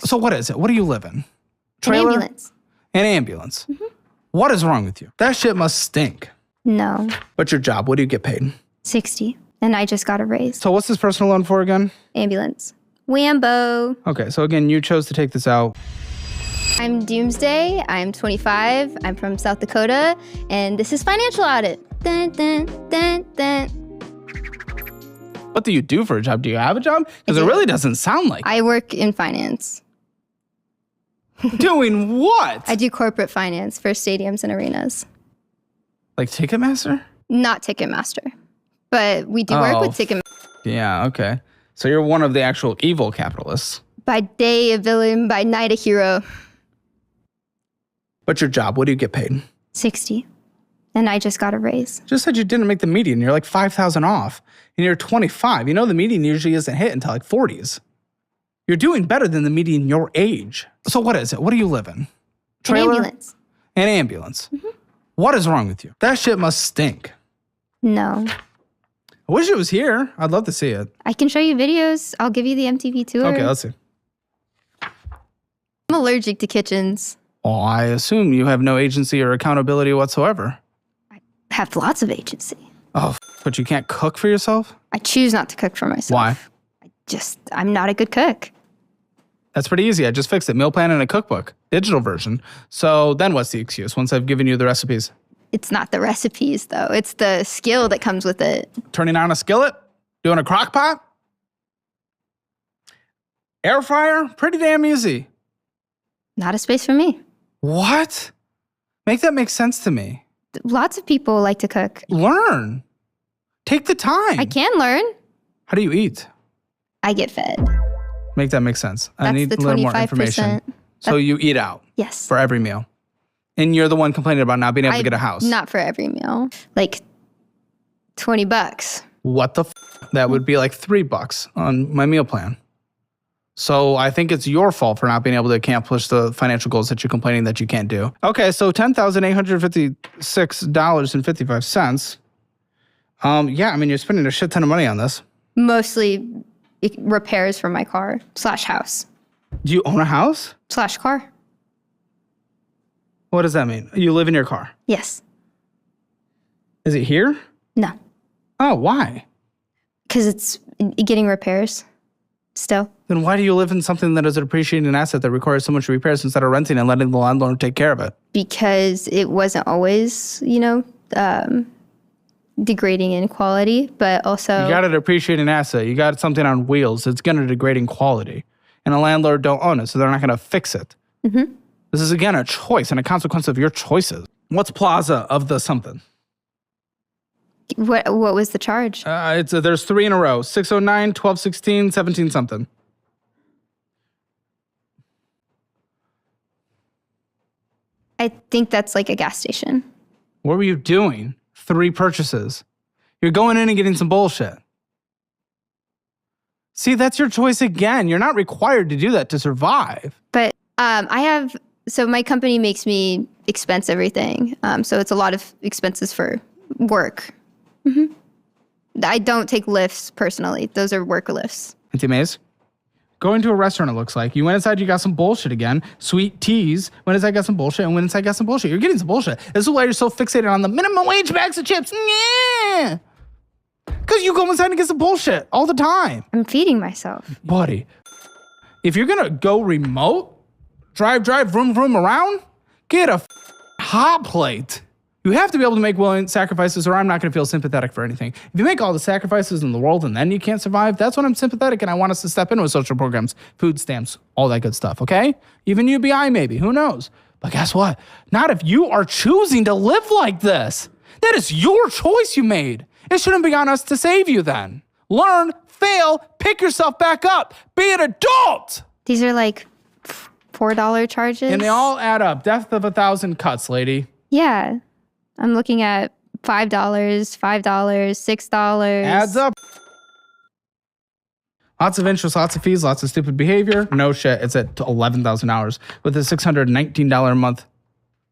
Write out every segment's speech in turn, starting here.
So what is it? What do you live in? An Trailer? ambulance. An ambulance. What is wrong with you? That shit must stink. No. What's your job? What do you get paid? 60. And I just got a raise. So what's this personal loan for again? Ambulance. Whambo. Okay, so again, you chose to take this out. I'm Doomsday. I'm 25. I'm from South Dakota. And this is Financial Audit. Dun, dun, dun, dun. What do you do for a job? Do you have a job? Because it do. really doesn't sound like I work in finance. Doing what? I do corporate finance for stadiums and arenas. Like Ticketmaster? Not Ticketmaster. But we do work with Ticketmaster. Yeah, okay. So you're one of the actual evil capitalists. By day a villain, by night a hero. What's your job? What do you get paid? 60. And I just got a raise. Just said you didn't make the median. You're like 5,000 off. And you're 25. You know the median usually isn't hit until like 40s. You're doing better than the median your age. So what is it? What do you live in? Trailer? An ambulance. An ambulance. What is wrong with you? That shit must stink. No. I wish it was here. I'd love to see it. I can show you videos. I'll give you the MTV tour. Okay, let's see. I'm allergic to kitchens. Oh, I assume you have no agency or accountability whatsoever. I have lots of agency. Oh, but you can't cook for yourself? I choose not to cook for myself. Why? I'm not a good cook. That's pretty easy. I just fixed it. Meal plan and a cookbook. Digital version. So then what's the excuse once I've given you the recipes? It's not the recipes, though. It's the skill that comes with it. Turning on a skillet? Doing a crock pot? Air fryer? Pretty damn easy. Not a space for me. What? Make that make sense to me. Lots of people like to cook. Learn. Take the time. I can learn. How do you eat? I get fed. Make that make sense. I That's need the a little more 25%. information. So you eat out Yes. for every meal. And you're the one complaining about not being able to get a house. Not for every meal. Like $20. What the f? That would be like $3 on my meal plan. So I think it's your fault for not being able to accomplish the financial goals that you're complaining that you can't do. Okay, so $10,856.55. Yeah, I mean, you're spending a shit ton of money on this. Mostly repairs for my car / house Do you own a house? / car. What does that mean? You live in your car. Yes. Is it here? No. Oh, why? Because it's getting repairs still. Then why do you live in something that is an appreciating asset that requires so much repairs instead of renting and letting the landlord take care of it? Because it wasn't always, degrading in quality, but also... You got an appreciating asset. You got something on wheels. It's going to degrade in quality. And a landlord don't own it, so they're not going to fix it. Mm-hmm. This is, again, a choice and a consequence of your choices. What's plaza of the something? What was the charge? There's 3 in a row. 609, 1216, 17 something. I think that's like a gas station. What were you doing? 3 purchases. You're going in and getting some bullshit. See, that's your choice again. You're not required to do that to survive. But so my company makes me expense everything. So it's a lot of expenses for work. Mm-hmm. I don't take lifts personally. Those are work lifts. Auntie Maze, going to a restaurant, it looks like. You went inside, you got some bullshit again. Sweet teas. Went inside, got some bullshit, and went inside, got some bullshit. You're getting some bullshit. This is why you're so fixated on the minimum wage bags of chips. Yeah. Because you go inside and get some bullshit all the time. I'm feeding myself. Buddy, if you're going to go remote, drive, vroom around, get a hot plate. You have to be able to make willing sacrifices or I'm not going to feel sympathetic for anything. If you make all the sacrifices in the world and then you can't survive, that's when I'm sympathetic and I want us to step in with social programs, food stamps, all that good stuff, okay? Even UBI maybe, who knows? But guess what? Not if you are choosing to live like this. That is your choice you made. It shouldn't be on us to save you then. Learn, fail, pick yourself back up. Be an adult. These are like $4 charges. And they all add up. Death of 1,000 cuts, lady. Yeah. I'm looking at $5, $6. Adds up. Lots of interest, lots of fees, lots of stupid behavior. No shit. It's at $11,000 with a $619 a month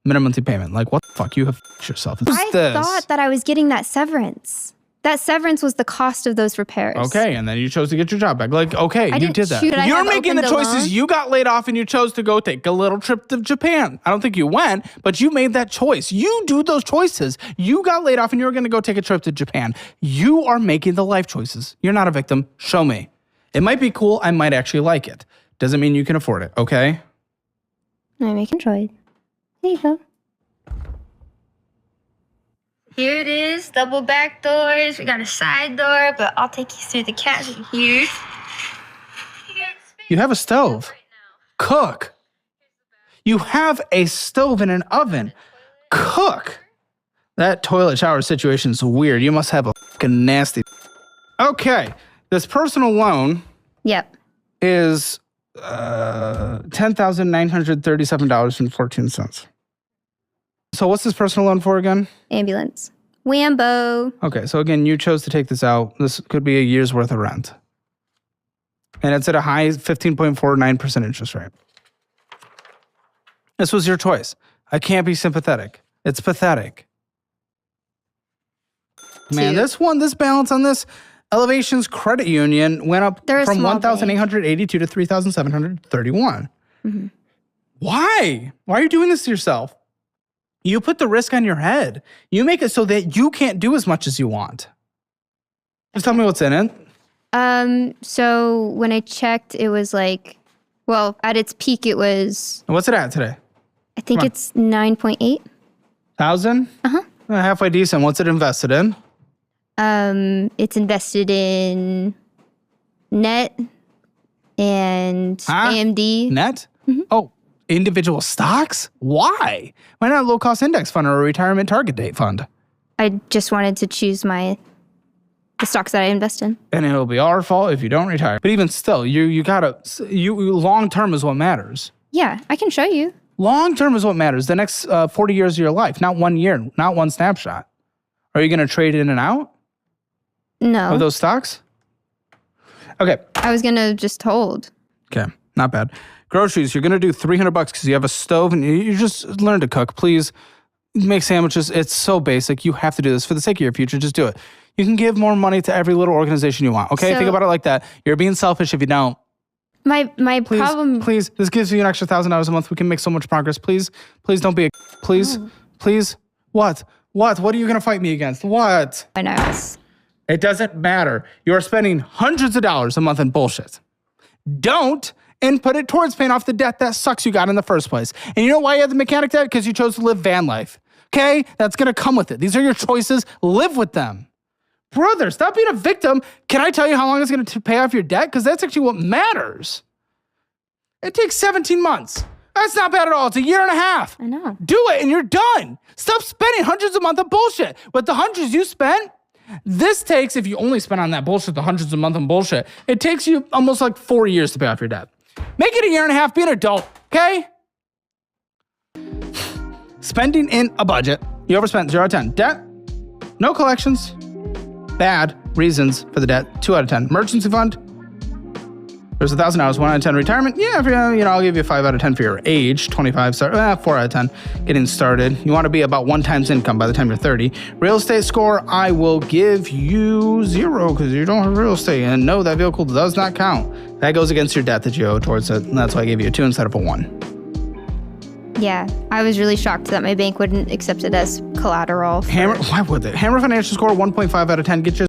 minimum monthly payment. Like, what the fuck? You have yourself. I thought that I was getting that severance. That severance was the cost of those repairs. Okay, and then you chose to get your job back. Like, okay, you didn't did that. choose. Should I You're have making the opened a choices. loan? You got laid off and you chose to go take a little trip to Japan. I don't think you went, but you made that choice. You do those choices. You got laid off and you were going to go take a trip to Japan. You are making the life choices. You're not a victim. Show me. It might be cool. I might actually like it. Doesn't mean you can afford it, okay? I'm making choice. Here you go. Here it is, double back doors. We got a side door, but I'll take you through the cabin here. You have a stove. Cook. You have a stove and an oven. Cook. That toilet shower situation is weird. You must have a fucking nasty. Okay, this personal loan Yep. is $10,937.14. So what's this personal loan for again? Ambulance. Wambo. Okay, so again, you chose to take this out. This could be a year's worth of rent. And it's at a high 15.49% interest rate. This was your choice. I can't be sympathetic. It's pathetic. Man, this balance on this Elevations Credit Union went up They're a from small 1,882 to 3,731. Mm-hmm. Why? Why are you doing this to yourself? You put the risk on your head. You make it so that you can't do as much as you want. Just tell me what's in it. So when I checked, it was like, well, at its peak, it was, What's it at today? I think it's 9.8. 1,000? Uh-huh. Halfway decent. What's it invested in? It's invested in Net and AMD. Net? Mm-hmm. Oh, individual stocks? Why? Why not a low-cost index fund or a retirement target date fund? I just wanted to choose the stocks that I invest in. And it'll be our fault if you don't retire. But even still, you gotta, long-term is what matters. Yeah, I can show you. Long-term is what matters. The next 40 years of your life, not 1 year, not one snapshot. Are you gonna trade in and out No. of those stocks? Okay. I was gonna just hold. Okay, not bad. Groceries, you're gonna do $300 because you have a stove and you just learn to cook. Please make sandwiches. It's so basic. You have to do this for the sake of your future. Just do it. You can give more money to every little organization you want. Okay, So- think about it like that. You're being selfish if you don't. My Please, problem. please, this gives you an extra $1,000 a month. We can make so much progress. Please don't be a please, please. What are you gonna fight me against? What? I know. It doesn't matter. You're spending hundreds of dollars a month in bullshit. Don't and put it towards paying off the debt that sucks you got in the first place. And you know why you had the mechanic debt? Because you chose to live van life. Okay? That's gonna come with it. These are your choices. Live with them. Brother, stop being a victim. Can I tell you how long it's gonna pay off your debt? Because that's actually what matters. It takes 17 months. That's not bad at all. It's a year and a half. I know. Do it and you're done. Stop spending hundreds a month of bullshit. With the hundreds you spent, this takes, if you only spend on that bullshit, the hundreds a month on bullshit, it takes you almost like 4 years to pay off your debt. Make it a year and a half, be an adult, okay? Spending in a budget. You overspent 0 out of 10. Debt, no collections. Bad reasons for the debt, 2 out of 10. Emergency fund, there's $1,000, 1 out of 10. Retirement, yeah, I'll give you a 5 out of 10 for your age. 25, 4 out of 10. Getting started. You want to be about 1 times income by the time you're 30. Real estate score, I will give you 0 because you don't have real estate. And no, that vehicle does not count. That goes against your debt that you owe towards it. And that's why I gave you a 2 instead of a 1. Yeah, I was really shocked that my bank wouldn't accept it as collateral. Why would they? Hammer financial score, 1.5 out of 10. Get your